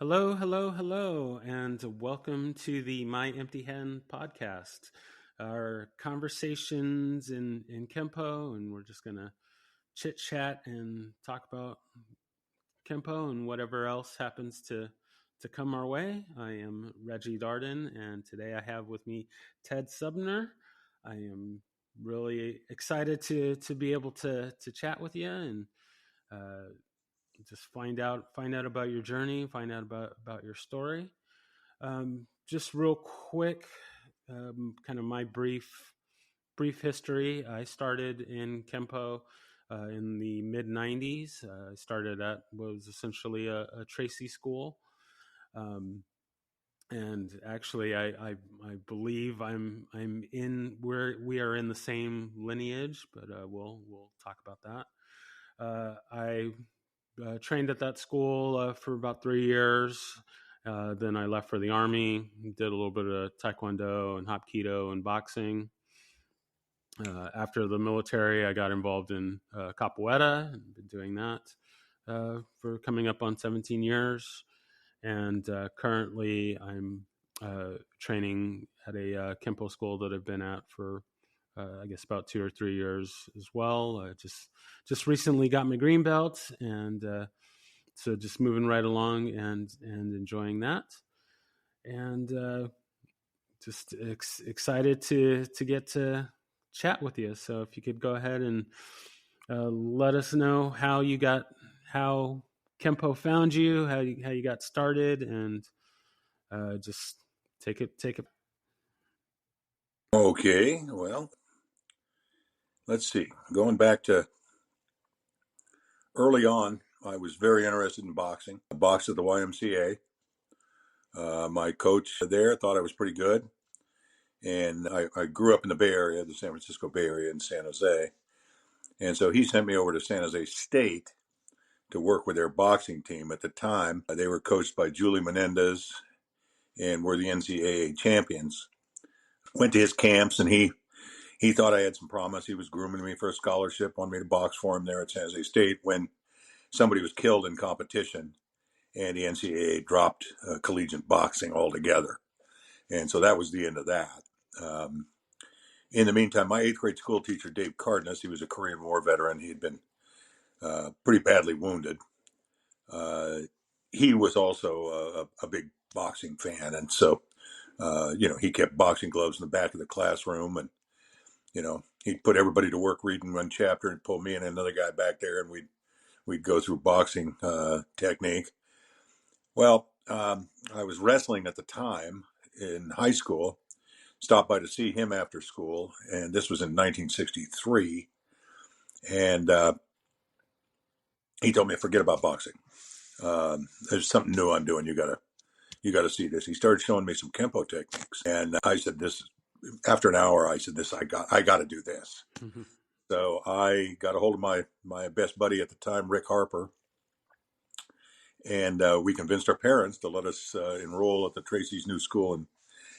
Hello, hello, hello, and welcome to the My Empty Hand podcast. Our conversations in Kempo, and we're just gonna chit chat and talk about Kempo and whatever else happens to come our way. I am Reggie Darden, and today I have with me Ted Sumner. I am really excited to be able to chat with you and uh, just find out about your journey, find out about your story. Just real quick, kind of my brief history. I started in Kempo in the mid '90s. I started at what was essentially a Tracy school, um, and actually, I believe I'm in we are in the same lineage, but we'll talk about that. I trained at that school for about 3 years. Then I left for the Army, did a little bit of Taekwondo and Hapkido and boxing. After the military, I got involved in Capoeira and been doing that for coming up on 17 years. And currently, I'm training at a Kempo school that I've been at for I guess about 2 or 3 years as well. Just recently got my green belt, and so just moving right along and enjoying that, and just excited to get to chat with you. So if you could go ahead and let us know how Kempo found you, how you got started, and just take it. Okay, well, let's see. Going back to early on, I was very interested in boxing. I boxed at the YMCA. My coach there thought I was pretty good. And I grew up in the Bay Area, the San Francisco Bay Area in San Jose. And so he sent me over to San Jose State to work with their boxing team. At the time, they were coached by Julie Menendez and were the NCAA champions. Went to his camps, and he thought I had some promise. He was grooming me for a scholarship, wanted me to box for him there at San Jose State when somebody was killed in competition, and the NCAA dropped collegiate boxing altogether. And so that was the end of that. In the meantime, my eighth grade school teacher, Dave Cardenas, he was a Korean War veteran. He had been pretty badly wounded. He was also a big boxing fan. And so, he kept boxing gloves in the back of the classroom, and he'd put everybody to work reading one chapter and pull me and another guy back there, and we'd go through boxing technique. Well, I was wrestling at the time in high school, stopped by to see him after school, and this was in 1963. And he told me to forget about boxing. There's something new I'm doing. You gotta see this. He started showing me some Kempo techniques, and I said, "This." After an hour, I said, "This, I got to do this." Mm-hmm. So I got a hold of my best buddy at the time, Rick Harper, and we convinced our parents to let us enroll at the Tracy's new school in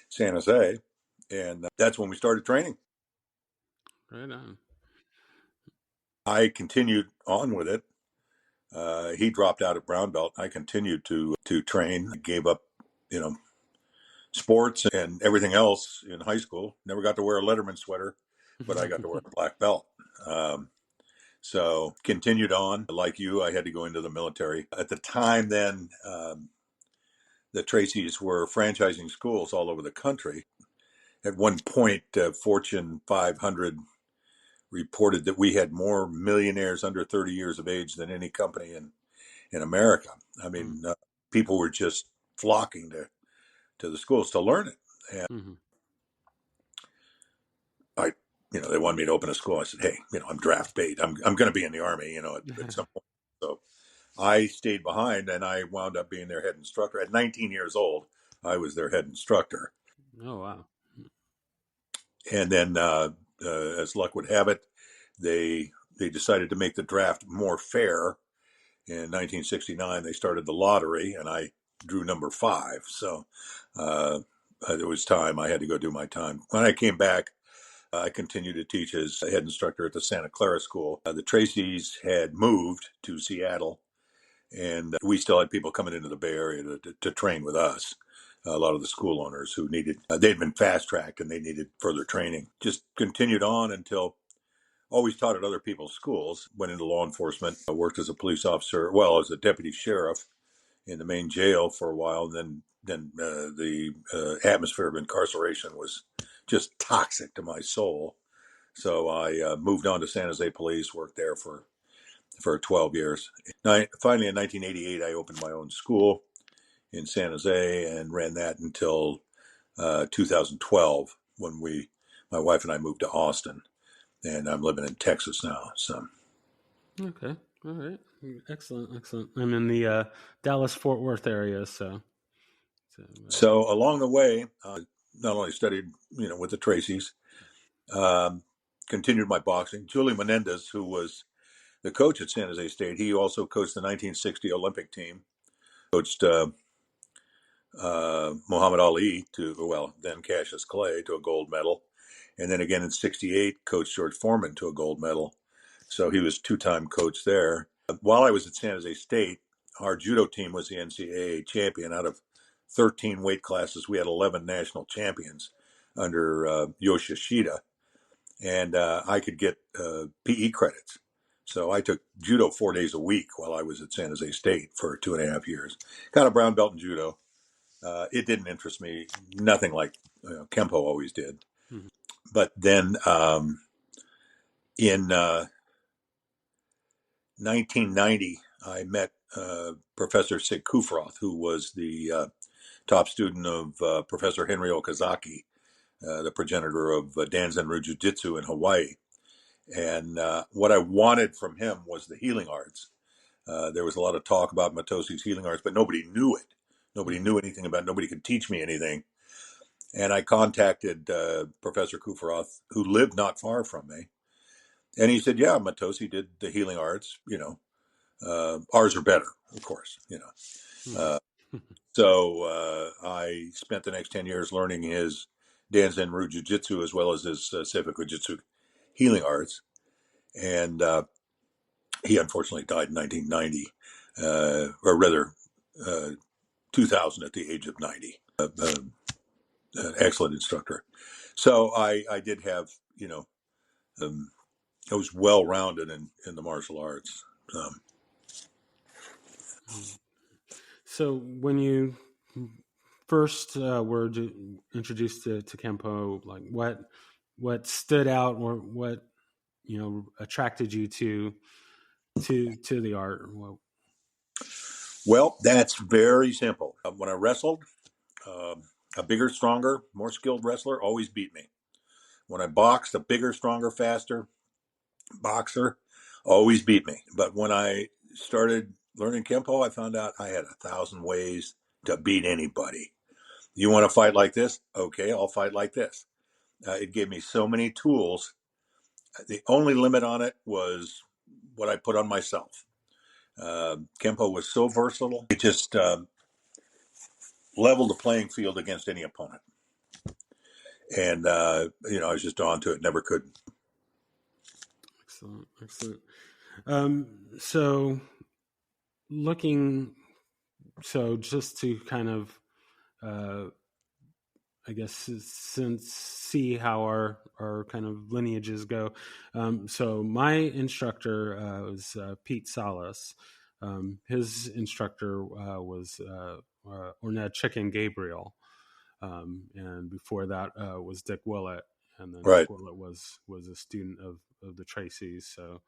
San Jose, and that's when we started training. Right on. I continued on with it. He dropped out at brown belt. I continued to train. I gave up, sports and everything else in high school. Never got to wear a Letterman sweater, but I got to wear a black belt. So continued on. Like you, I had to go into the military. At the time then, the Tracy's were franchising schools all over the country. At one point, Fortune 500 reported that we had more millionaires under 30 years of age than any company in America. I mean, people were just flocking to the schools to learn it. And they wanted me to open a school. I said, "Hey, I'm draft bait. I'm going to be in the Army, at some point." So I stayed behind, and I wound up being their head instructor. At 19 years old, I was their head instructor. Oh, wow. And then, as luck would have it, they decided to make the draft more fair. In 1969, they started the lottery, and I drew number 5. So it was time. I had to go do my time. When I came back, I continued to teach as a head instructor at the Santa Clara School. The Tracy's had moved to Seattle, And we still had people coming into the Bay Area to train with us. A lot of the school owners who they'd been fast-tracked and they needed further training. Just continued on until always taught at other people's schools, went into law enforcement, worked as a police officer, well, as a deputy sheriff in the main jail for a while. And then the atmosphere of incarceration was just toxic to my soul. So I moved on to San Jose Police, worked there for 12 years. Finally, in 1988, I opened my own school in San Jose and ran that until 2012 when my wife and I moved to Austin, and I'm living in Texas now. So, Okay, all right, excellent, excellent. I'm in the Dallas Fort Worth area, so along the way, not only studied, with the Tracys, continued my boxing. Julie Menendez, who was the coach at San Jose State, he also coached the 1960 Olympic team. Coached Muhammad Ali then Cassius Clay to a gold medal. And then again in 68, coached George Foreman to a gold medal. So he was two-time coach there. While I was at San Jose State, our judo team was the NCAA champion. Out of 13 weight classes, we had 11 national champions under Yoshishida. And I could get PE credits. So I took judo 4 days a week while I was at San Jose State for 2.5 years. Got a brown belt in judo. It didn't interest me, nothing like Kempo always did. mm-hmm. But then in 1990, I met Professor Sig Kufroth, who was the top student of Professor Henry Okazaki, the progenitor of Danzen Jiu-Jitsu in Hawaii. And what I wanted from him was the healing arts. There was a lot of talk about Matosi's healing arts, but nobody knew it. Nobody knew anything about it. Nobody could teach me anything. And I contacted Professor Kufroth, who lived not far from me. And he said, yeah, Matosi did the healing arts, ours are better, of course, So I spent the next 10 years learning his Danzen Ryu Jiu-Jitsu as well as his Seifuku Jitsu healing arts. And he unfortunately died in 1990, or rather 2000 at the age of 90. An excellent instructor. So I did have, I was well-rounded in the martial arts. So when you first were introduced to Kempo, like what stood out or what attracted you to the art? Well, that's very simple. When I wrestled, a bigger, stronger, more skilled wrestler always beat me. When I boxed, a bigger, stronger, faster boxer always beat me. But when I started learning Kempo, I found out I had 1,000 ways to beat anybody. You want to fight like this? Okay, I'll fight like this. It gave me so many tools. The only limit on it was what I put on myself. Kempo was so versatile. It just leveled the playing field against any opponent. And, I was just on to it. Never could. Excellent. Excellent. So just to kind of, I guess, see how our kind of lineages go. So my instructor was Pete Salas. His instructor was Ornette Chicken Gabriel. And before that was Dick Willett. And then Right. Dick Willett was a student of the Tracys. So,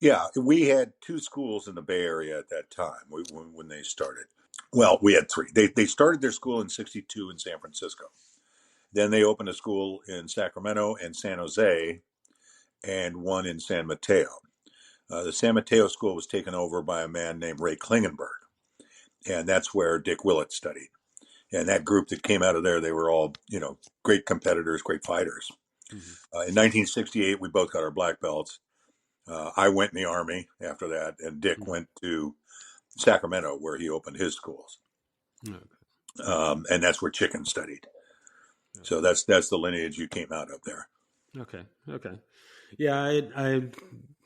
yeah, we had 2 schools in the Bay Area at that time when they started. Well, we had 3. They started their school in 62 in San Francisco. Then they opened a school in Sacramento and San Jose and one in San Mateo. The San Mateo school was taken over by a man named Ray Klingenberg. And that's where Dick Willett studied. And that group that came out of there, they were all, great competitors, great fighters. Mm-hmm. In 1968, we both got our black belts. I went in the Army after that, and Dick went to Sacramento, where he opened his schools. Okay. And that's where Chicken studied. Okay. So that's the lineage you came out of there. Okay. Yeah, I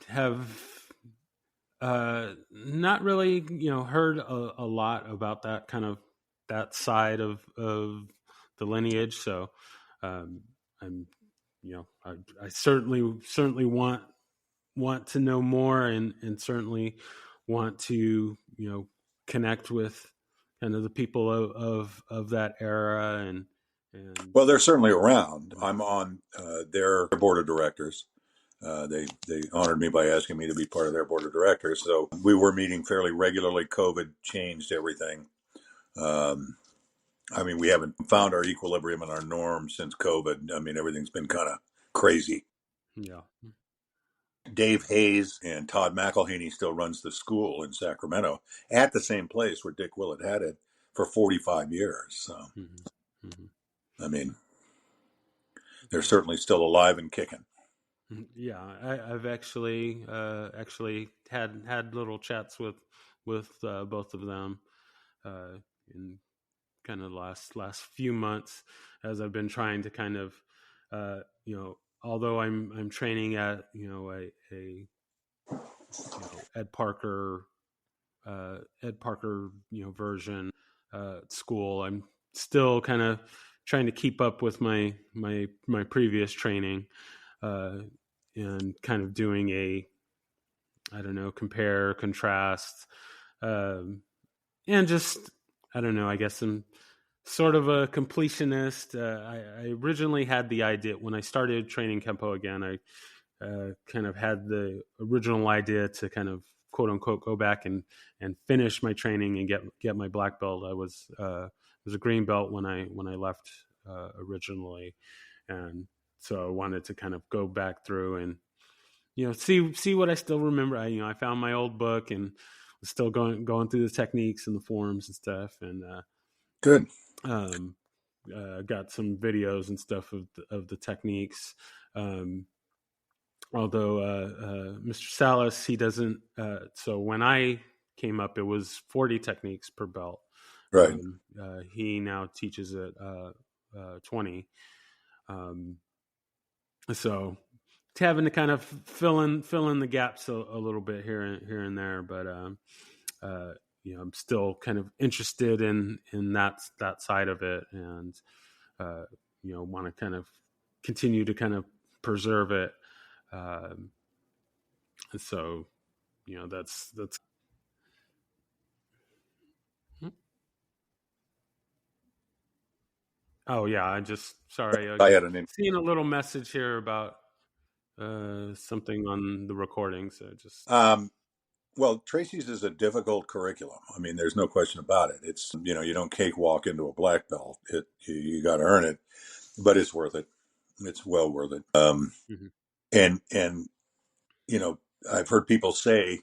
have Not really, heard a lot about that side of the lineage. So, I'm, I certainly want to know more, and certainly want to, connect with kind of the people of that era, and Well, they're certainly around. I'm on their board of directors. They honored me by asking me to be part of their board of directors. So we were meeting fairly regularly. COVID changed everything. Um, I mean, we haven't found our equilibrium and our norm since COVID. I mean, everything's been kind of crazy. yeah. Dave Hayes and Todd McElhaney still runs the school in Sacramento at the same place where Dick Willett had it for 45 years. So, Mm-hmm. Mm-hmm. I mean, they're certainly still alive and kicking. Yeah, I've actually had little chats with both of them in kind of the last few months, as I've been trying to kind of although I'm training at a Ed Parker version school. I'm still kind of trying to keep up with my previous training, uh, and kind of doing I don't know, compare, contrast, and just, I don't know, I guess I'm sort of a completionist. I originally had the idea when I started training Kempo again. I kind of had the original idea to kind of quote unquote go back and finish my training and get my black belt. I was a green belt when I left originally, and so I wanted to kind of go back through and see what I still remember. I found my old book and was still going through the techniques and the forms and stuff, and Good. um, got some videos and stuff of the techniques. Although Mr. Salas, he doesn't. So when I came up, it was 40 techniques per belt. Right. He now teaches at 20. So having to kind of fill in the gaps a little bit here and there, but I'm still kind of interested in that side of it, and want to kind of continue to kind of preserve it. So that's. Oh yeah, I just sorry. I had an. Seeing a little message here about something on the recording, so just. Well, Tracy's is a difficult curriculum. I mean, there's no question about it. It's you don't cakewalk into a black belt. You got to earn it, but it's worth it. It's well worth it. Mm-hmm. And I've heard people say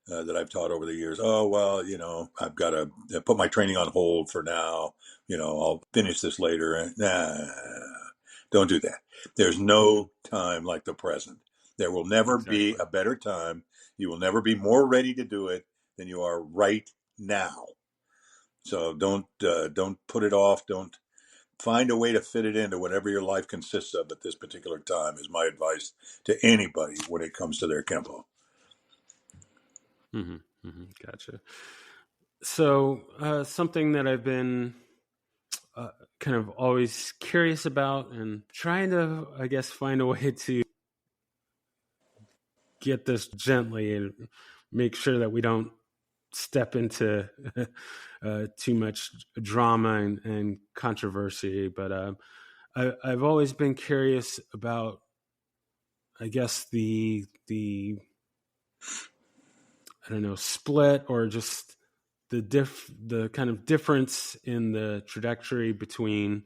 that I've taught over the years. Oh well, I've got to put my training on hold for now. I'll finish this later. Nah, don't do that. There's no time like the present. There will never be a better time. You will never be more ready to do it than you are right now. So don't put it off. Don't find a way to fit it into whatever your life consists of at this particular time. Is my advice to anybody when it comes to their Kempo. Mm-hmm. Mm-hmm. Gotcha. So something that I've been kind of always curious about and trying to, I guess, find a way to get this gently and make sure that we don't step into too much drama and controversy. But I've always been curious about, I guess, the I don't know, split, or just the kind of difference in the trajectory between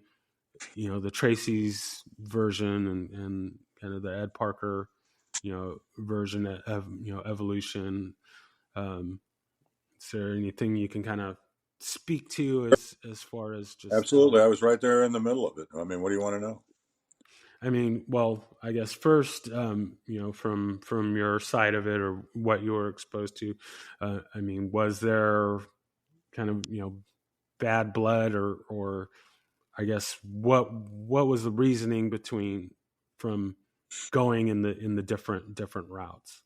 the Tracy's version and kind of the Ed Parker version of evolution. Is there anything you can kind of speak to as far as just Absolutely. I was right there in the middle of it. I mean, what do you want to know? I mean, well, I guess first, from your side of it, or what you were exposed to, I mean, was there kind of bad blood, or I guess what was the reasoning from going in the different routes?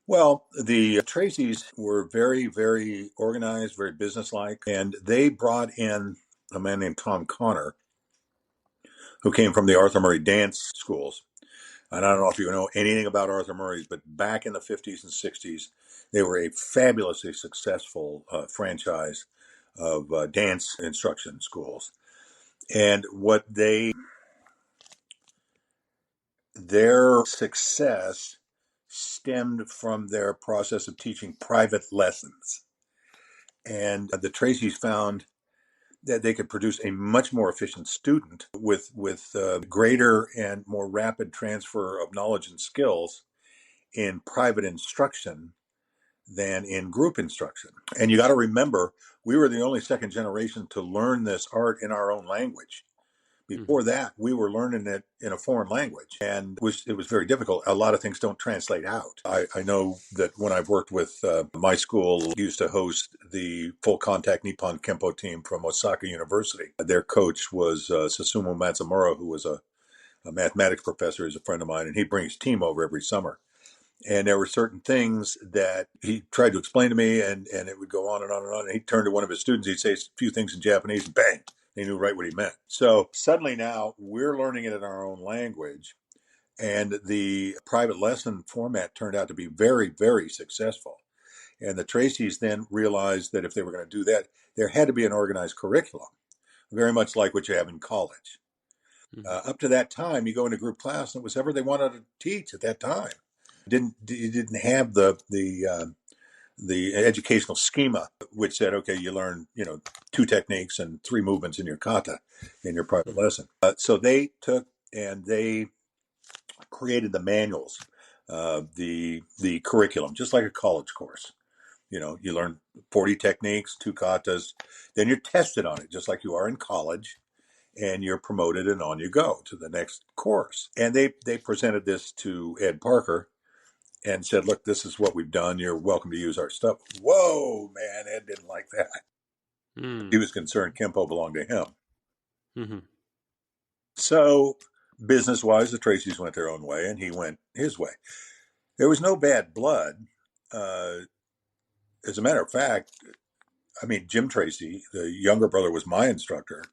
Well, the Tracys were very, very organized, very businesslike, and they brought in a man named Tom Connor, who came from the Arthur Murray dance schools. And I don't know if you know anything about Arthur Murray's, but back in the 50s and 60s, they were a fabulously successful franchise of dance instruction schools. And their success stemmed from their process of teaching private lessons. And the Tracys found that they could produce a much more efficient student with greater and more rapid transfer of knowledge and skills in private instruction than in group instruction. And you got to remember, we were the only second generation to learn this art in our own language. Before that, we were learning it in a foreign language, and it was very difficult. A lot of things don't translate out. I know that when I've worked with my school, used to host the full contact Nippon Kempo team from Osaka University. Their coach was Susumu Matsumura, who was a mathematics professor. He's a friend of mine, and he brings his team over every summer. And there were certain things that he tried to explain to me, and it would go on and on and on. And he'd turn to one of his students, he'd say a few things in Japanese, and bang, they knew right what he meant. So suddenly now we're learning it in our own language. And the private lesson format turned out to be very, very successful. And the Tracys then realized that if they were going to do that, there had to be an organized curriculum, very much like what you have in college. Up to that time, you go into group class, and it was whatever they wanted to teach at that time. You didn't have the educational schema, which said, okay, you learn, 2 techniques and 3 movements in your kata in your private lesson. So they took and they created the manuals, the curriculum, just like a college course. You learn 40 techniques, 2 katas, then you're tested on it, just like you are in college, and you're promoted and on you go to the next course. And they presented this to Ed Parker and said, look, this is what we've done. You're welcome to use our stuff. Whoa, man, Ed didn't like that. He was concerned Kempo belonged to him. Mm-hmm. So business-wise, the Tracys went their own way, and he went his way. There was no bad blood. As a matter of fact, Jim Tracy, the younger brother, was my instructor.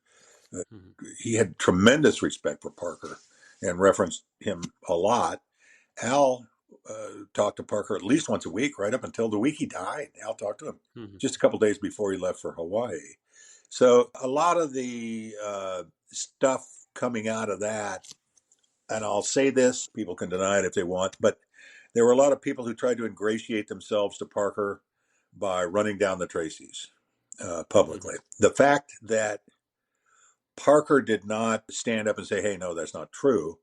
He had tremendous respect for Parker and referenced him a lot. Al talked to Parker at least once a week, right up until the week he died. Al talked to him just a couple of days before he left for Hawaii. So a lot of the stuff coming out of that, and I'll say this, people can deny it if they want, but there were a lot of people who tried to ingratiate themselves to Parker by running down the Tracys publicly. The fact that Parker did not stand up and say, hey, no, that's not true,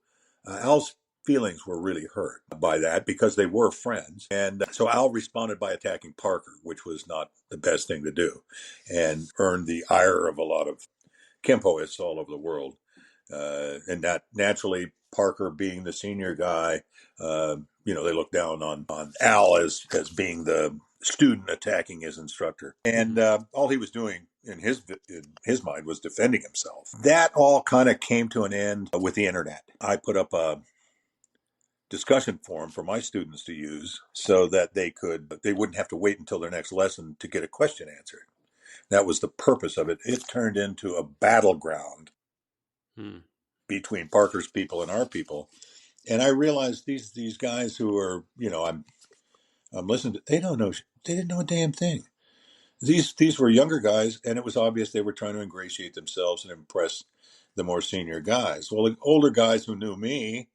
Al's feelings were really hurt by that because they were friends. And so Al responded by attacking Parker, which was not the best thing to do, and earned the ire of a lot of Kempoists all over the world. And that naturally, Parker being the senior guy, they looked down on Al as being the student attacking his instructor. And all he was doing in his mind was defending himself. That all kind of came to an end with the internet. I put up a discussion forum for my students to use so that they wouldn't have to wait until their next lesson to get a question answered. That was the purpose of it. It turned into a battleground between Parker's people and our people. And I realized these guys who are, I'm listening to, they didn't know a damn thing. These were younger guys, and it was obvious they were trying to ingratiate themselves and impress the more senior guys. Well, the older guys who knew me,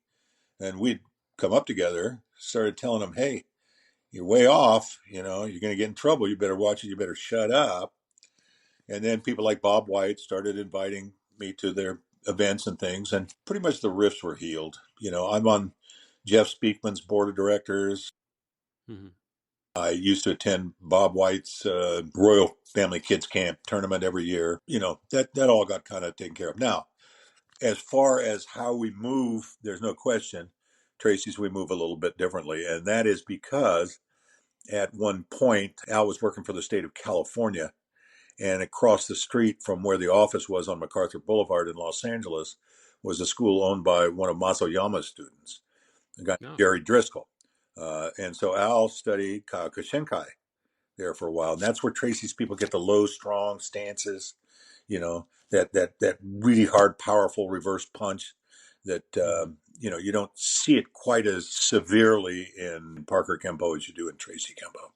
and we'd come up together, started telling them, hey, you're way off, you're going to get in trouble. You better watch it. You better shut up. And then people like Bob White started inviting me to their events and things, and pretty much the rifts were healed. I'm on Jeff Speakman's board of directors. I used to attend Bob White's Royal Family Kids Camp tournament every year. That all got kind of taken care of. Now, as far as how we move, there's no question, Tracy's, we move a little bit differently. And that is because at one point, Al was working for the state of California, and across the street from where the office was on MacArthur Boulevard in Los Angeles was a school owned by one of Masoyama's students, a guy named Jerry Driscoll. And so Al studied Kyokushinkai there for a while. And that's where Tracy's people get the low, strong stances, that really hard, powerful reverse punch that, you don't see it quite as severely in Parker Kempo as you do in Tracy Kempo.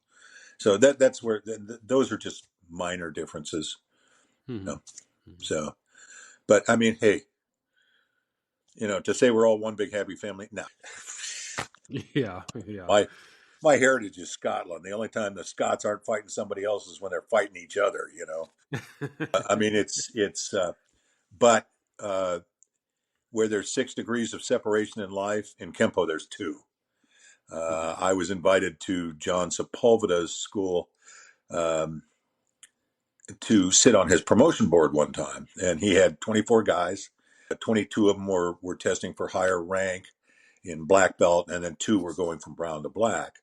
So that's where those are just minor differences. So, but I mean, hey, to say we're all one big happy family, no. Yeah. My heritage is Scotland. The only time the Scots aren't fighting somebody else is when they're fighting each other. I mean, but where there's 6 degrees of separation in life, in Kempo there's 2. I was invited to John Sepulveda's school to sit on his promotion board one time, and he had 24 guys. 22 of them were testing for higher rank in black belt, and then 2 were going from brown to black.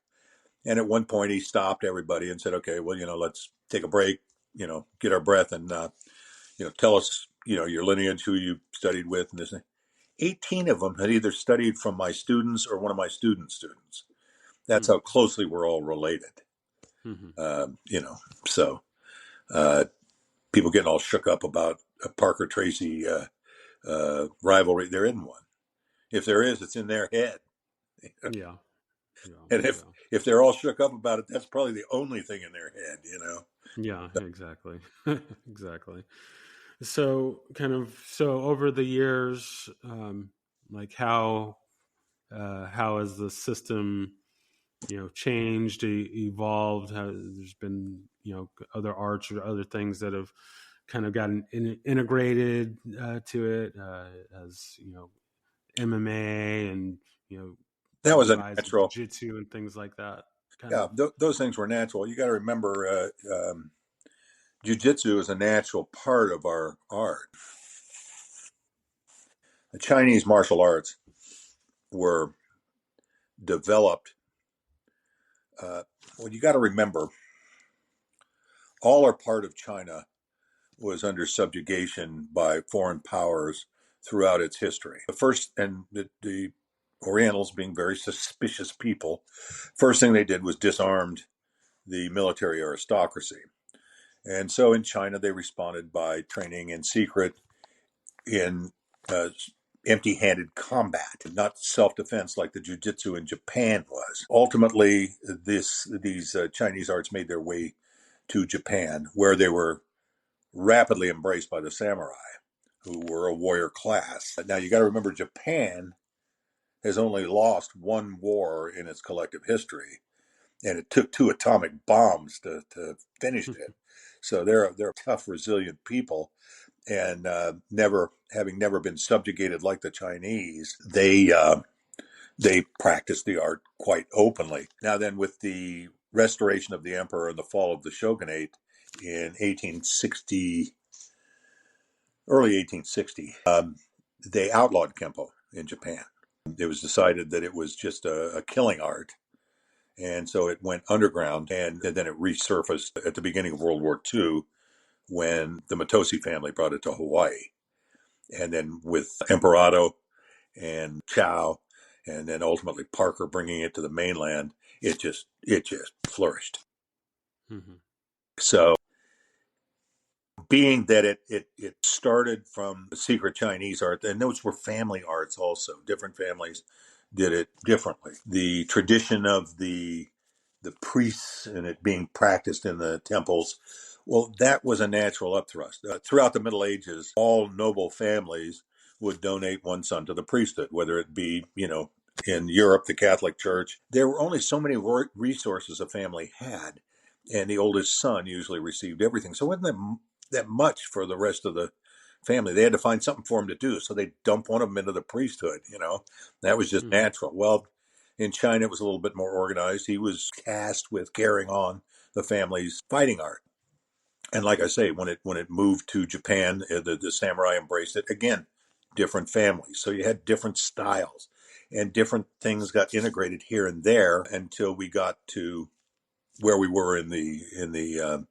And at one point, he stopped everybody and said, "Okay, well, let's take a break, get our breath, and tell us, your lineage, who you studied with, and this." 18 of them had either studied from my students or one of my students' students. That's how closely we're all related. So people getting all shook up about a Parker Tracy rivalry. There isn't one. If there is, it's in their head. Yeah. And if they're all shook up about it, that's probably the only thing in their head, Yeah, exactly. Exactly. So over the years, like how has the system, changed, evolved? There's been, other arts or other things that have kind of gotten integrated to it, as, MMA and, that was a rise of natural. jiu-jitsu and things like that. Those things were natural. You got to remember, jiu-jitsu is a natural part of our art. The Chinese martial arts were developed. Well, you got to remember, all our part of China was under subjugation by foreign powers throughout its history. The first, and the Orientals, being very suspicious people, first thing they did was disarmed the military aristocracy. And so in China, they responded by training in secret in empty-handed combat, not self-defense like the jiu-jitsu in Japan was. Ultimately, these Chinese arts made their way to Japan, where they were rapidly embraced by the samurai, who were a warrior class. Now, you got to remember, Japan has only lost one war in its collective history, and it took 2 atomic bombs to finish it. So they're tough, resilient people, and having never been subjugated like the Chinese, they practiced the art quite openly. Now then, with the restoration of the emperor and the fall of the shogunate in 1860, early 1860, they outlawed Kempo in Japan. It was decided that it was just a killing art. And so it went underground, and then it resurfaced at the beginning of World War II when the Matosi family brought it to Hawaii. And then with Emperado and Chow, and then ultimately Parker bringing it to the mainland, it just flourished. So, being that it started from secret Chinese art, and those were family arts also. Different families did it differently. The tradition of the priests and it being practiced in the temples, well, that was a natural upthrust. Throughout the Middle Ages, all noble families would donate one son to the priesthood, whether it be, in Europe, the Catholic Church. There were only so many resources a family had, and the oldest son usually received everything. So it wasn't that much for the rest of the family. They had to find something for him to do, so they dump one of them into the priesthood. That was just natural. Well, in China, it was a little bit more organized. He was tasked with carrying on the family's fighting art. And like I say, when it moved to Japan, the samurai embraced it. Again, different families. So you had different styles, and different things got integrated here and there until we got to where we were in the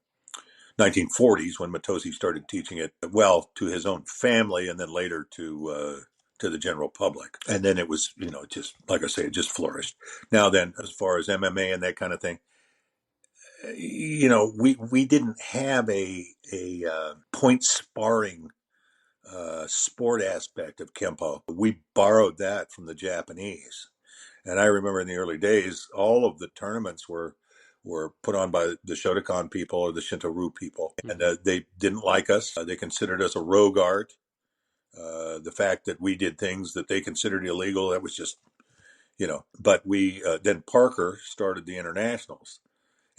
1940s when Matosi started teaching it, well, to his own family, and then later to to the general public. And then it was, just like I say, it just flourished. Now then, as far as MMA and that kind of thing, we didn't have a point sparring sport aspect of Kempo. We borrowed that from the Japanese. And I remember in the early days, all of the tournaments were put on by the Shotokan people or the Shinto-ryu people. And they didn't like us. They considered us a rogue art. The fact that we did things that they considered illegal, that was just, but then Parker started the internationals,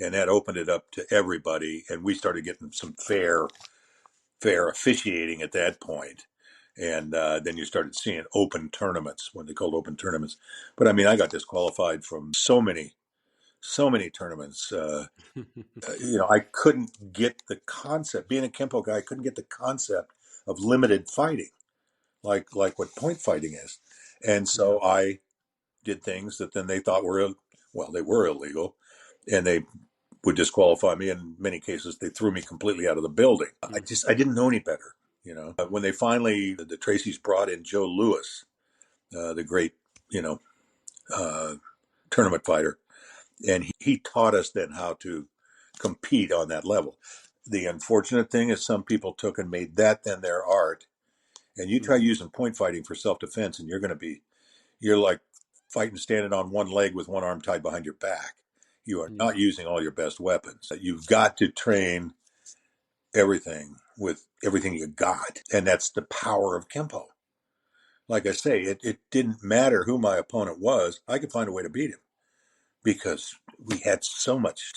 and that opened it up to everybody. And we started getting some fair officiating at that point. And then you started seeing open tournaments, when they called open tournaments. But I mean, I got disqualified from so many tournaments. I couldn't get the concept. Being a Kempo guy, I couldn't get the concept of limited fighting, like what point fighting is. And so I did things that then they thought they were illegal, and they would disqualify me. In many cases, they threw me completely out of the building. I didn't know any better. When they finally, the Tracys brought in Joe Louis, the great, tournament fighter, and he taught us then how to compete on that level. The unfortunate thing is some people took and made that then their art, and you try using point fighting for self-defense, and you're like fighting standing on one leg with one arm tied behind your back. You are not using all your best weapons. You've got to train everything with everything you got, and that's the power of Kempo. Like I say, it didn't matter who my opponent was. I could find a way to beat him because we had so much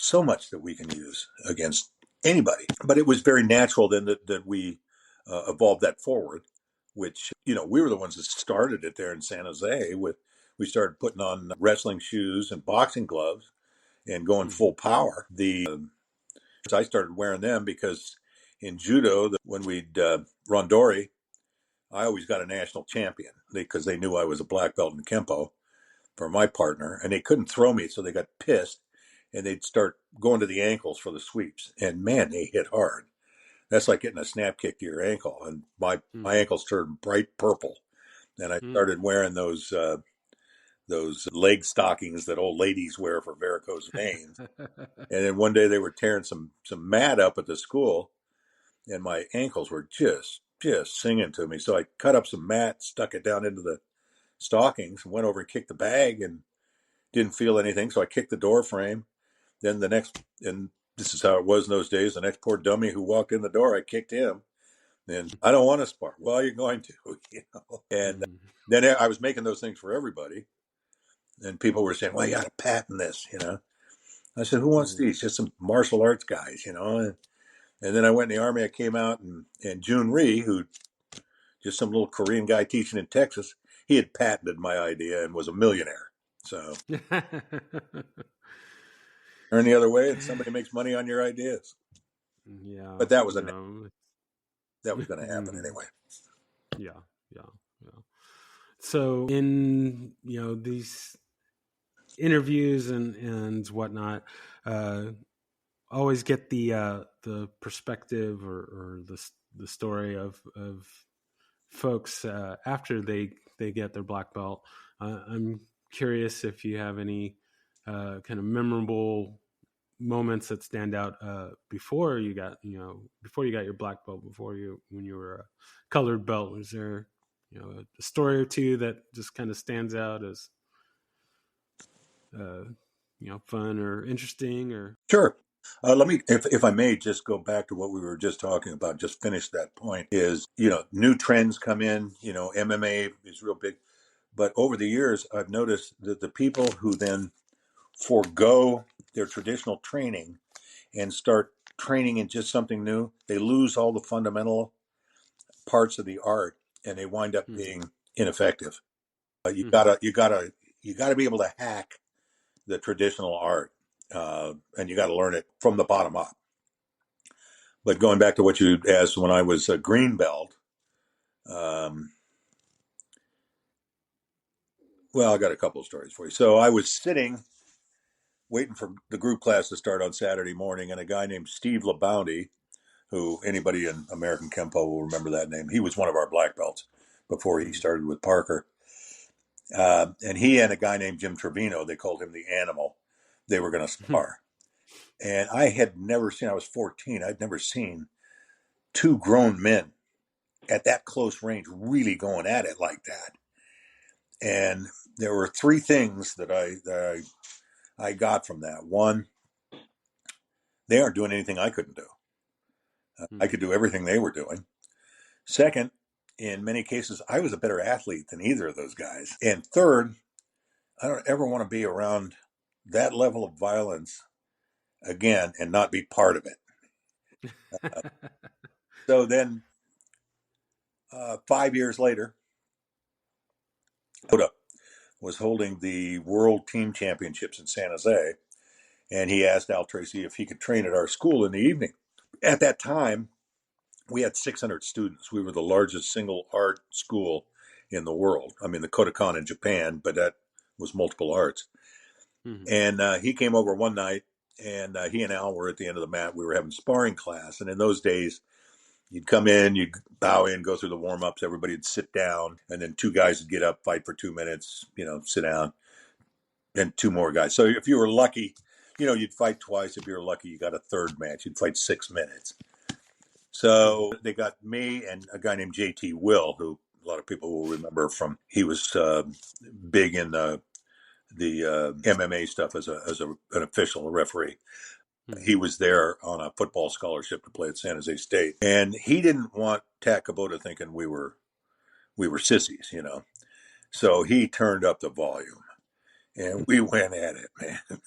that we can use against anybody. But it was very natural then that we evolved that forward, which, we were the ones that started it there in San Jose. We started putting on wrestling shoes and boxing gloves and going full power. I started wearing them because in judo, when we'd rondori, I always got a national champion because they knew I was a black belt in Kempo for my partner, and they couldn't throw me, so they got pissed, and they'd start going to the ankles for the sweeps. And man, they hit hard. That's like getting a snap kick to your ankle, and my ankles turned bright purple. And I started wearing those leg stockings that old ladies wear for varicose veins. And then one day they were tearing some mat up at the school, and my ankles were just singing to me. So I cut up some mat, stuck it down into the stockings, and went over and kicked the bag, and didn't feel anything. So I kicked the door frame. Then and this is how it was in those days, the next poor dummy who walked in the door, I kicked him. And I don't want to spar. Well, you're going to, And then I was making those things for everybody. And people were saying, well, you got to patent this, I said, who wants these? Just some martial arts guys, And then I went in the Army. I came out, and Jun Rhee, who just some little Korean guy teaching in Texas, he had patented my idea and was a millionaire. So turn the other way, and somebody makes money on your ideas. Yeah, but that was that was going to happen anyway. Yeah. So in these interviews and whatnot, always get the perspective or the story of folks after they get their black belt. I'm curious if you have any kind of memorable moments that stand out before you got your black belt, when you were a colored belt. Was there a story or two that just kind of stands out as fun or interesting? Or sure. Let me, if I may, just go back to what we were just talking about. Just finish that point. Is new trends come in. MMA is real big, but over the years, I've noticed that the people who then forego their traditional training and start training in just something new, they lose all the fundamental parts of the art, and they wind up being ineffective. You gotta be able to hack the traditional art, and you got to learn it from the bottom up. But going back to what you asked, when I was a green belt, well, I got a couple of stories for you. So I was sitting, waiting for the group class to start on Saturday morning, and a guy named Steve LaBounty, who anybody in American Kempo will remember that name. He was one of our black belts, before he started with Parker. And he and a guy named Jim Trevino, they called him the Animal, they were going to spar. And I had never seen, I was 14, I'd never seen two grown men at that close range really going at it like that. And there were three things that I got from that. One, they aren't doing anything I couldn't do. I could do everything they were doing. Second, in many cases, I was a better athlete than either of those guys. And third, I don't ever want to be around that level of violence again and not be part of it. So then 5 years later, Oda was holding the World Team Championships in San Jose, and he asked Al Tracy if he could train at our school in the evening. At that time, we had 600 students. We were the largest single art school in the world. I mean, the Kodokan in Japan, but that was multiple arts. Mm-hmm. And he came over one night, and he and Al were at the end of the mat. We were having sparring class, and in those days, you'd come in, you'd bow in, go through the warm-ups, everybody would sit down, and then two guys would get up, fight for 2 minutes, sit down, and two more guys. So if you were lucky, you'd fight twice. If you were lucky, you got a third match. You'd fight 6 minutes. So they got me and a guy named JT Will, who a lot of people will remember from, he was big in the MMA stuff as an official, a referee. He was there on a football scholarship to play at San Jose State. And he didn't want Tak Kubota thinking we were sissies, So he turned up the volume. And we went at it, man.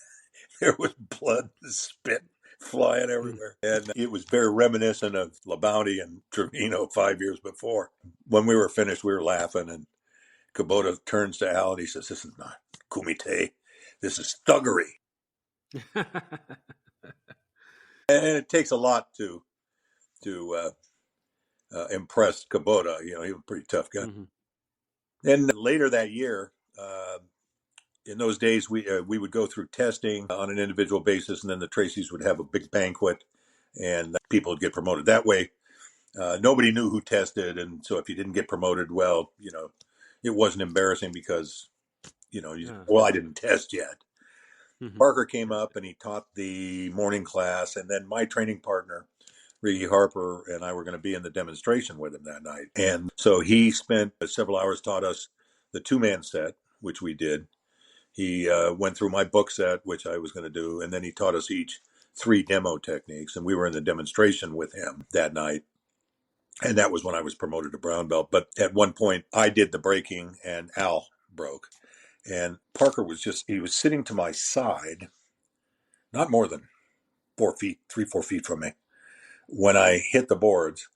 There was blood and spit flying everywhere. And it was very reminiscent of LaBounty and Trevino 5 years before. When we were finished, we were laughing. And Kubota turns to Al and he says, "This is not kumite. This is thuggery." And it takes a lot to impress Kubota. He was a pretty tough guy. Mm-hmm. Then later that year, in those days, we would go through testing on an individual basis, and then the Tracys would have a big banquet, and people would get promoted. That way, nobody knew who tested, and so if you didn't get promoted, well, it wasn't embarrassing because, I didn't test yet. Mm-hmm. Parker came up, and he taught the morning class, and then my training partner, Ricky Harper, and I were going to be in the demonstration with him that night. And so he spent several hours, taught us the two-man set, which we did. He went through my book set, which I was going to do, and then he taught us each 3 demo techniques, and we were in the demonstration with him that night. And that was when I was promoted to brown belt. But at one point, I did the breaking, and Al broke. And Parker was he was sitting to my side, not more than 4 feet, 3-4 feet from me, when I hit the boards.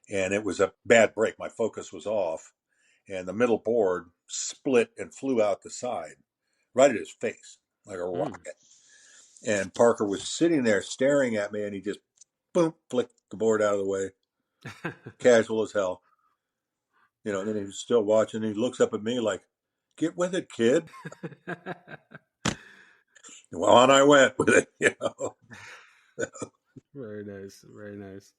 And it was a bad break. My focus was off, and the middle board split and flew out the side, right at his face, like a rocket. And Parker was sitting there staring at me, and he just, boom, flicked the board out of the way, casual as hell. And then he was still watching, and he looks up at me like, "Get with it, kid." Well, on I went with it, Very nice, very nice.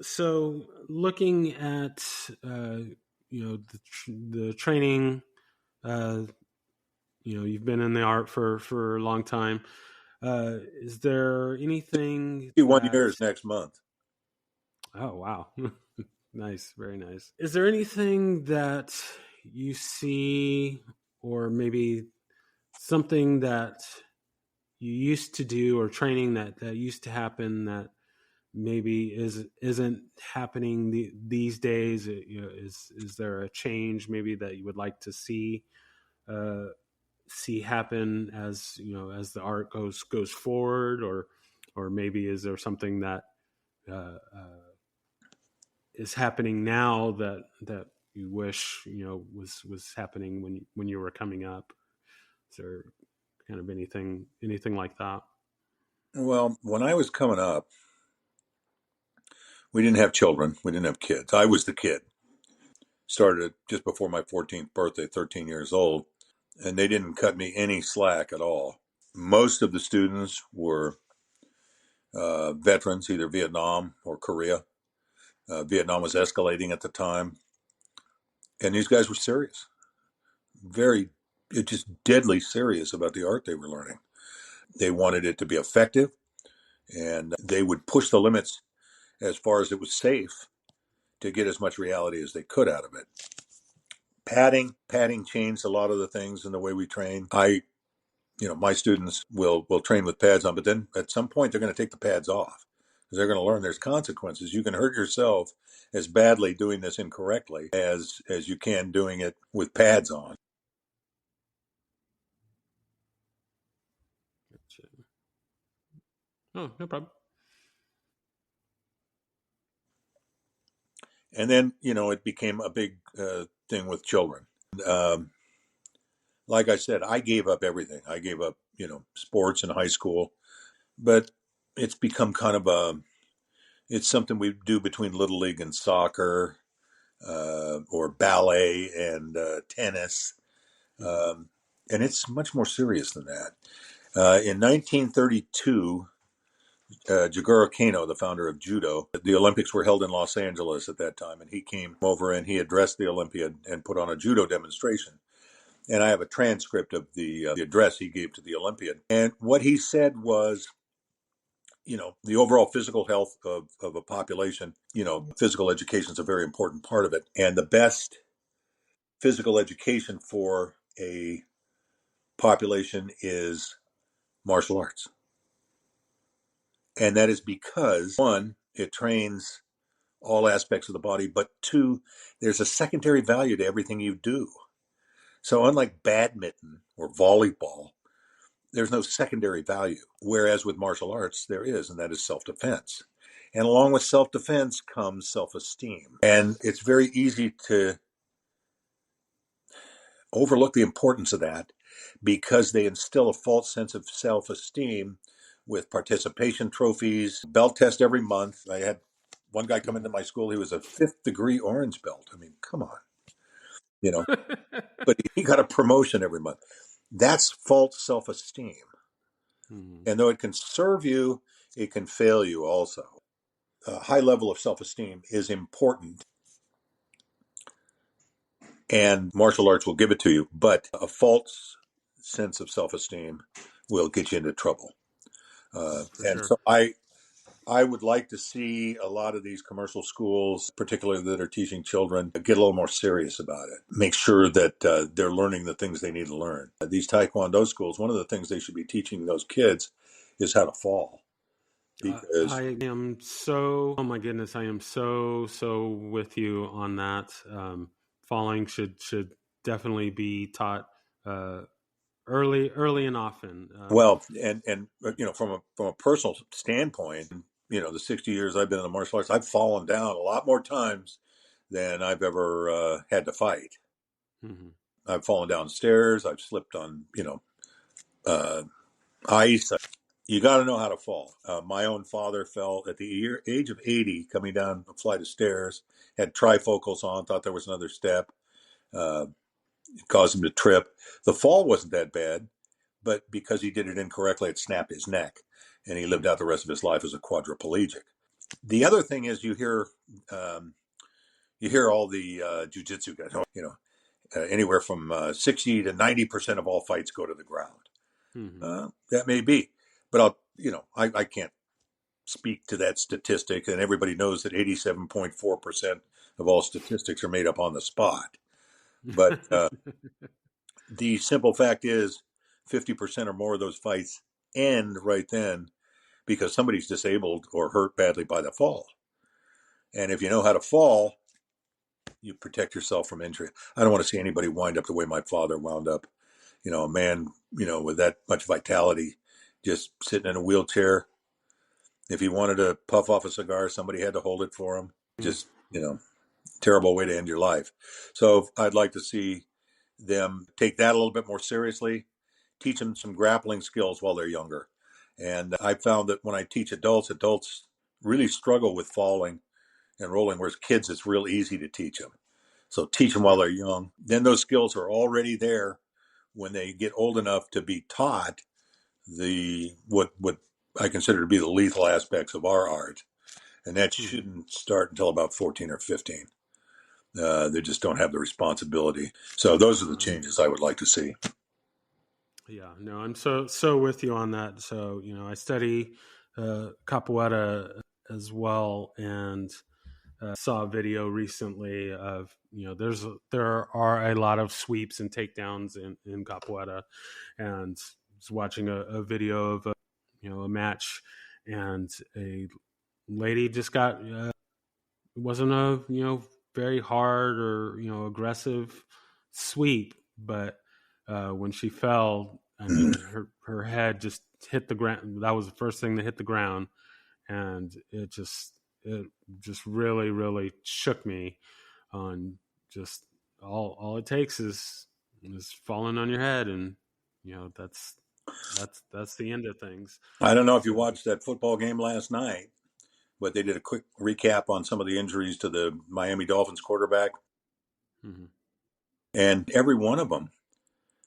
So looking at, the training, you've been in the art for a long time. Is there anything? 51 years next month. Oh, wow. Nice. Very nice. Is there anything that you see, or maybe something that you used to do, or training that used to happen that maybe isn't happening these days? Is there a change maybe that you would like to see happen as as the art goes forward, or maybe is there something that is happening now that you wish was happening when you were coming up? Is there kind of anything like that? Well, when I was coming up, we didn't have children. We didn't have kids. I was the kid. Started just before my 14th birthday, 13 years old, and they didn't cut me any slack at all. Most of the students were veterans, either Vietnam or Korea. Vietnam was escalating at the time, and these guys were serious, very, just deadly serious about the art they were learning. They wanted it to be effective, and they would push the limits as far as it was safe to get as much reality as they could out of it. Padding changed a lot of the things in the way we train. My students will train with pads on, but then at some point they're going to take the pads off because they're going to learn there's consequences. You can hurt yourself as badly doing this incorrectly as you can doing it with pads on. Gotcha. Oh, no problem. And then, it became a big thing with children. Um, like I said, I gave up everything. I gave up, sports in high school, but it's become kind of it's something we do between Little League and soccer, or ballet and tennis. Um, and it's much more serious than that. In 1932, Jigoro Kano, the founder of judo, the Olympics were held in Los Angeles at that time, and he came over and he addressed the Olympiad and put on a judo demonstration. And I have a transcript of the address he gave to the Olympiad. And what he said was, the overall physical health of a population, physical education is a very important part of it. And the best physical education for a population is martial arts. And that is because, one, it trains all aspects of the body, but two, there's a secondary value to everything you do. So unlike badminton or volleyball, there's no secondary value. Whereas with martial arts, there is, and that is self-defense. And along with self-defense comes self-esteem. And it's very easy to overlook the importance of that because they instill a false sense of self-esteem with participation trophies, belt test every month. I had one guy come into my school, he was a 5th degree orange belt. I mean, come on, but he got a promotion every month. That's false self-esteem. And though it can serve you, it can fail you also. A high level of self-esteem is important, and martial arts will give it to you, but a false sense of self-esteem will get you into trouble. And Sure. so I would like to see a lot of these commercial schools, particularly that are teaching children, get a little more serious about it. Make sure that they're learning the things they need to learn. These Taekwondo schools, one of the things they should be teaching those kids is how to fall. Because, I am so, oh my goodness, I am so with you on that. Falling should definitely be taught uh, early and often. well, and from a personal standpoint, the 60 years I've been in the martial arts, I've fallen down a lot more times than I've ever had to fight. Mm-hmm. I've fallen down stairs. I've slipped on, uh, ice. You got to know how to fall. My own father fell at the age of 80, coming down a flight of stairs, had trifocals on, thought there was another step, uh, caused him to trip. The fall wasn't that bad, but because he did it incorrectly, it snapped his neck, and he lived out the rest of his life as a quadriplegic. The other thing is you hear all the jujitsu guys, anywhere from 60 to 90% of all fights go to the ground. Mm-hmm. That may be, but I can't speak to that statistic, and everybody knows that 87.4% of all statistics are made up on the spot. But the simple fact is 50% or more of those fights end right then because somebody's disabled or hurt badly by the fall. And if you know how to fall, you protect yourself from injury. I don't want to see anybody wind up the way my father wound up. A man, with that much vitality, just sitting in a wheelchair. If he wanted to puff off a cigar, somebody had to hold it for him. Just, terrible way to end your life. So I'd like to see them take that a little bit more seriously, teach them some grappling skills while they're younger. And I found that when I teach adults really struggle with falling and rolling, whereas kids, it's real easy to teach them. So teach them while they're young. Then those skills are already there when they get old enough to be taught what I consider to be the lethal aspects of our art. and that Mm-hmm. shouldn't start until about 14 or 15. They just don't have the responsibility. So those are the Right. changes I would like to see. Yeah, no, I'm so with you on that. So, I study capoeira as well, and saw a video recently of, there are a lot of sweeps and takedowns in capoeira, and was watching a video of a match, and a lady just got it wasn't a very hard or aggressive sweep, but when she fell, I Mhm. mean, her head just hit the ground. That was the first thing that hit the ground, and it just really shook me on just all it takes is falling on your head, and that's the end of things. I don't know if you So. watched that football game last night, but they did a quick recap on some of the injuries to the Miami Dolphins quarterback, Mhm. and every one of them.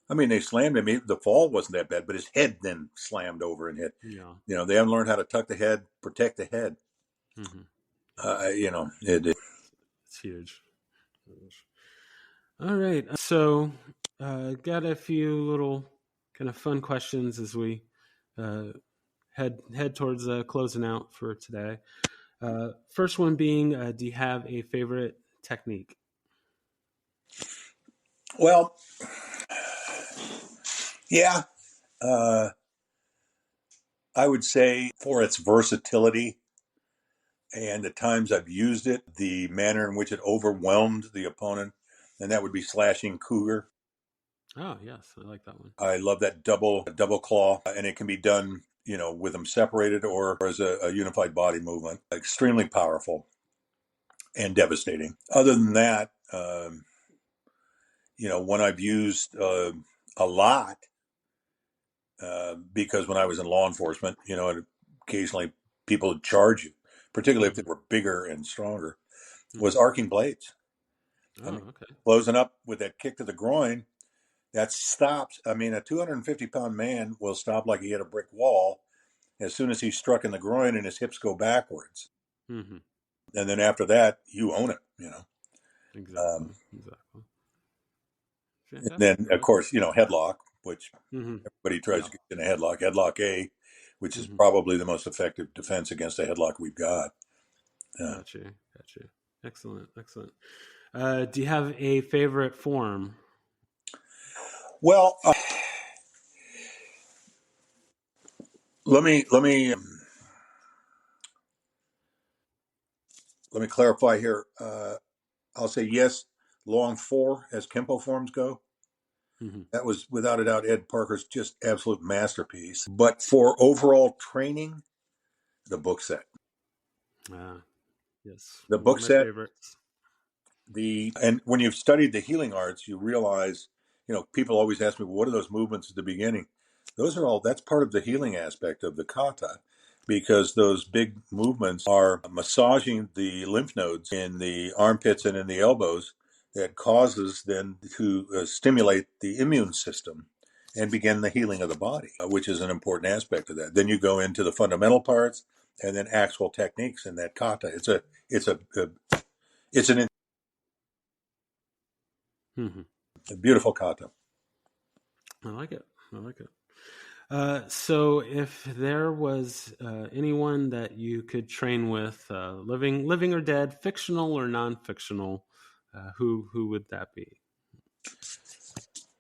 I mean, they slammed him. The fall wasn't that bad, but his head then slammed over and hit. Yeah. They haven't learned how to tuck the head, protect the head. Hmm. It's huge. All right. So, got a few little kind of fun questions as we uh, head towards closing out for today. First one being, do you have a favorite technique? Well, yeah, uh, I would say for its versatility and the times I've used it, the manner in which it overwhelmed the opponent, and that would be slashing cougar. Oh, yes, I like that one. I love that double claw, and it can be done, with them separated or as a unified body movement. Extremely powerful and devastating. Other than that, one I've used a lot because when I was in law enforcement, occasionally people would charge you, particularly if they Hmm. were bigger and stronger, Hmm. was arcing blades. I mean, Oh, okay. closing up with that kick to the groin, that stops. I mean, a 250-pound man will stop like he hit a brick wall as soon as he's struck in the groin and his hips go backwards. Hmm. And then after that, you own it. Exactly. Um, Exactly. and Fantastic. then, I of like it. course, headlock, which Hmm. everybody tries Yeah. to get in a headlock. Headlock A, which is Hmm. probably the most effective defense against a headlock we've got. Got you. Got you. Excellent. Excellent. Do you have a favorite form? Well, let me clarify here. I'll say yes. Long four, as Kempo forms go, Hmm. that was without a doubt Ed Parker's just absolute masterpiece. But for overall training, the book set, Ah, yes, the one of book my set, favorites. and when you've studied the healing arts, you realize, people always ask me, well, what are those movements at the beginning? That's part of the healing aspect of the kata, because those big movements are massaging the lymph nodes in the armpits and in the elbows that causes then to stimulate the immune system and begin the healing of the body, which is an important aspect of that. Then you go into the fundamental parts and then actual techniques in that kata. It's Hmm. a beautiful kata. I like it. I like it. So, if there was anyone that you could train with, living or dead, fictional or non-fictional, who would that be?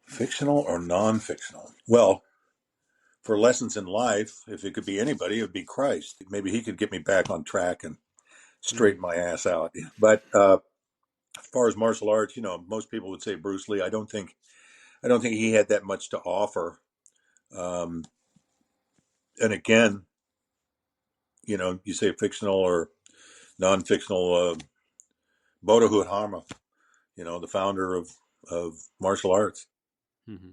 Fictional or non-fictional? Well, for lessons in life, if it could be anybody, it would be Christ. Maybe he could get me back on track and Mm. straighten my ass out. But as far as martial arts, most people would say Bruce Lee. I don't think he had that much to offer. Um, and again, you say fictional or non-fictional. Bodo Hama, the founder of martial arts. Hmm.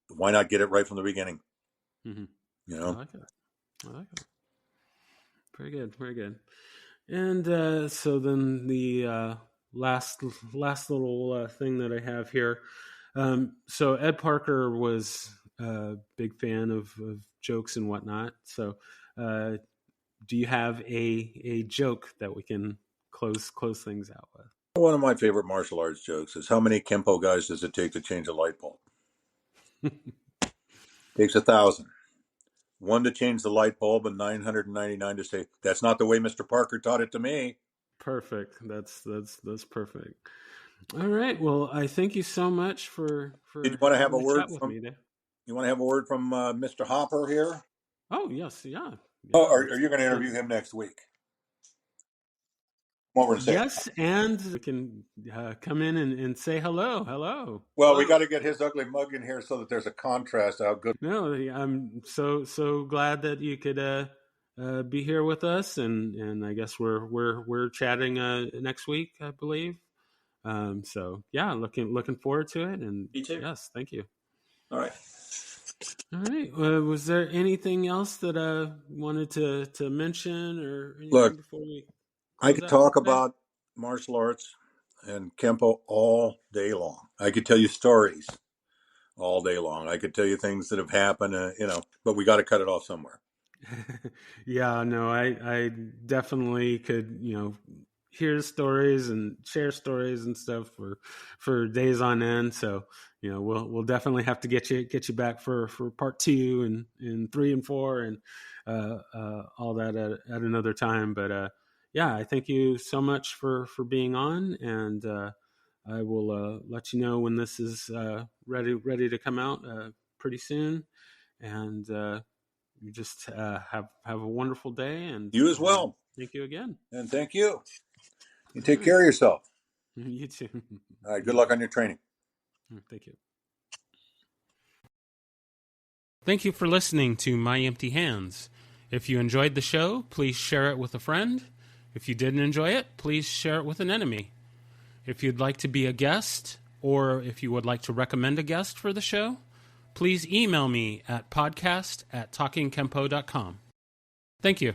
Why not get it right from the beginning? Hmm. You I know. like it. I like it. Very good. Very good. And so then the last little thing that I have here. So Ed Parker was a big fan of jokes and whatnot. So do you have a joke that we can close things out with? One of my favorite martial arts jokes is, how many Kempo guys does it take to change a light bulb? Takes 1,000. One to change the light bulb and 999 to say, that's not the way Mr. Parker taught it to me. Perfect. That's perfect. All right. Well, I thank you so much for Did you want to have a having a word chat with from? me there. You want to have a word from Mr. Hopper here? Oh yes, yeah, Oh, yeah. are you going to interview him next week? Come over and say. Yes, and you can come in and say hello. Hello. Well, we got to get his ugly mug in here so that there's a contrast to how good. No, I'm so glad that you could be here with us, and I guess we're chatting next week, I believe. So yeah, looking forward to it, and Me too. yes, thank you. All right. All right. Was there anything else that I wanted to mention or anything Look, before we I close could out talk today? about martial arts and Kempo all day long. I could tell you stories all day long. I could tell you things that have happened, but we got to cut it off somewhere. Yeah, no, I definitely could, hear stories and share stories and stuff for days on end. So, we'll definitely have to get you back for part 2 and 3 and 4 and all that at another time. But yeah, I thank you so much for being on, and I will let you know when this is ready to come out pretty soon. And you just have a wonderful day, and You as well. thank you again. And thank you. You All take right. care of yourself. You too. All right. Good luck on your training. Thank you. Thank you for listening to My Empty Hands. If you enjoyed the show, please share it with a friend. If you didn't enjoy it, please share it with an enemy. If you'd like to be a guest, or if you would like to recommend a guest for the show, please email me at podcast@talkingkempo.com. Thank you.